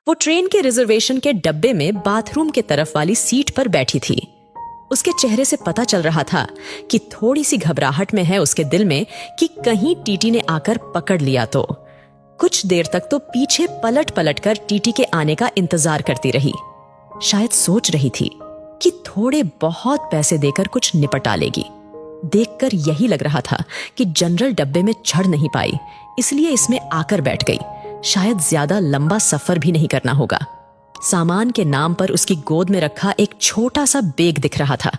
वो ट्रेन के रिजर्वेशन के डब्बे में बाथरूम के तरफ वाली सीट पर बैठी थी। उसके चेहरे से पता चल रहा था कि थोड़ी सी घबराहट में है उसके दिल में कि कहीं टीटी ने आकर पकड़ लिया तो। कुछ देर तक तो पीछे पलट पलट कर टीटी के आने का इंतजार करती रही। शायद सोच रही थी कि थोड़े बहुत पैसे देकर कुछ निपटा लेगी। देखकर यही लग रहा था कि जनरल डब्बे में चढ़ नहीं पाई, इसलिए इसमें आकर बैठ गई। शायद ज्यादा लंबा सफर भी नहीं करना होगा। सामान के नाम पर उसकी गोद में रखा एक छोटा सा बैग दिख रहा था।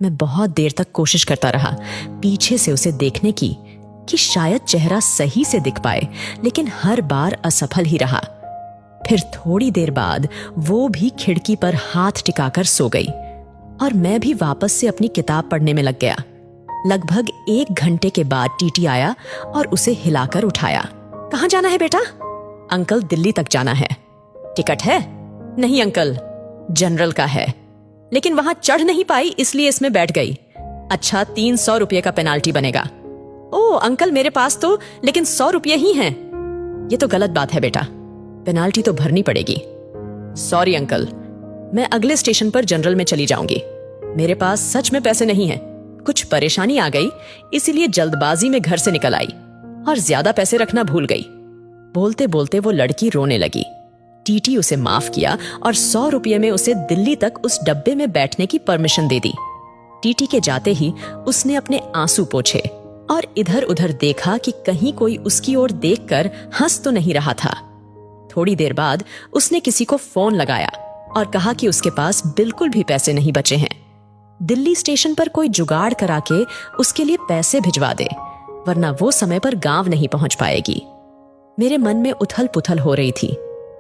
मैं बहुत देर तक कोशिश करता रहा पीछे से उसे देखने की कि शायद चेहरा सही से दिख पाए, लेकिन हर बार असफल ही रहा। फिर थोड़ी देर बाद वो भी खिड़की पर हाथ टिकाकर सो गई और मैं भी वापस से अपनी किताब पढ़ने में लग गया। लगभग 1 घंटे के बाद टीटी आया और उसे हिलाकर उठाया। कहाँ जाना है बेटा? अंकल, दिल्ली तक जाना है। टिकट है? नहीं अंकल, जनरल का है, लेकिन वहां चढ़ नहीं पाई इसलिए इसमें बैठ गई। अच्छा, 300 रुपये का पेनाल्टी बनेगा। ओ अंकल, मेरे पास तो लेकिन 100 रुपये ही हैं। ये तो गलत बात है बेटा, पेनाल्टी तो भरनी पड़ेगी। सॉरी अंकल, मैं अगले स्टेशन पर जनरल में चली जाऊंगी। मेरे पास सच में पैसे नहीं हैं। कुछ परेशानी आ गई इसीलिए जल्दबाजी में घर से निकल आई और ज्यादा पैसे रखना भूल गई। बोलते बोलते वो लड़की रोने लगी। टीटी उसे माफ किया और 100 रुपये में उसे दिल्ली तक उस डब्बे में बैठने की परमिशन दे दी। टीटी के जाते ही उसने अपने आंसू पोंछे और इधर उधर देखा कि कहीं कोई उसकी ओर देखकर हंस तो नहीं रहा था। थोड़ी देर बाद उसने किसी को फोन लगाया और कहा कि उसके पास बिल्कुल भी पैसे नहीं बचे हैं। दिल्ली स्टेशन पर कोई जुगाड़ करा के उसके लिए पैसे भिजवा दे, वरना वो समय पर गांव नहीं पहुंच पाएगी। मेरे मन में उथल पुथल हो रही थी।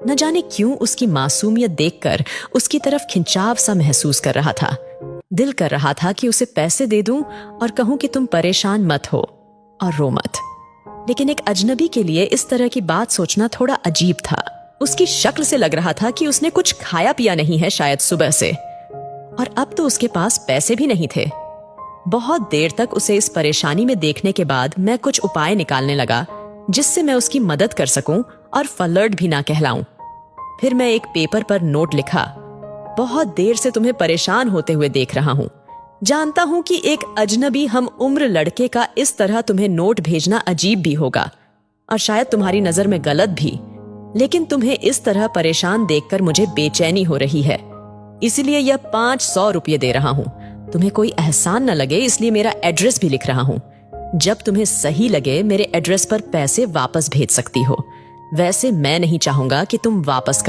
न जाने क्यों उसकी मासूमियत देखकर उसकी तरफ खिंचाव सा महसूस कर रहा था। दिल कर रहा था कि उसे पैसे दे दूं और कहूं कि तुम परेशान मत हो और रो मत। लेकिन एक अजनबी के लिए इस तरह की बात सोचना थोड़ा अजीब था। उसकी शक्ल से लग रहा था कि उसने कुछ खाया पिया नहीं है शायद सुबह से, और अब तो उसके पास पैसे भी नहीं थे। बहुत देर तक उसे इस परेशानी में देखने के बाद मैं कुछ उपाय निकालने लगा जिससे मैं उसकी मदद कर सकूं और फलर्ड भी ना कहलाऊं। फिर मैं एक पेपर पर नोट लिखा। बहुत देर से तुम्हें परेशान होते हुए देख रहा हूं। जानता हूं कि एक अजनबी हम उम्र लड़के का इस तरह तुम्हें नोट भेजना अजीब भी होगा और शायद तुम्हारी नजर में गलत भी, लेकिन तुम्हें इस तरह परेशान देखकर मुझे बेचैनी हो रही है, इसलिए यह 500 रुपये दे रहा हूं। तुम्हें कोई एहसान न लगे इसलिए मेरा एड्रेस भी लिख रहा हूं। जब तुम्हें सही लगे मेरे एड्रेस पर पैसे वापस भेज सकती हो। वैसे मैं नहीं चाहूंगा कि तुम वापस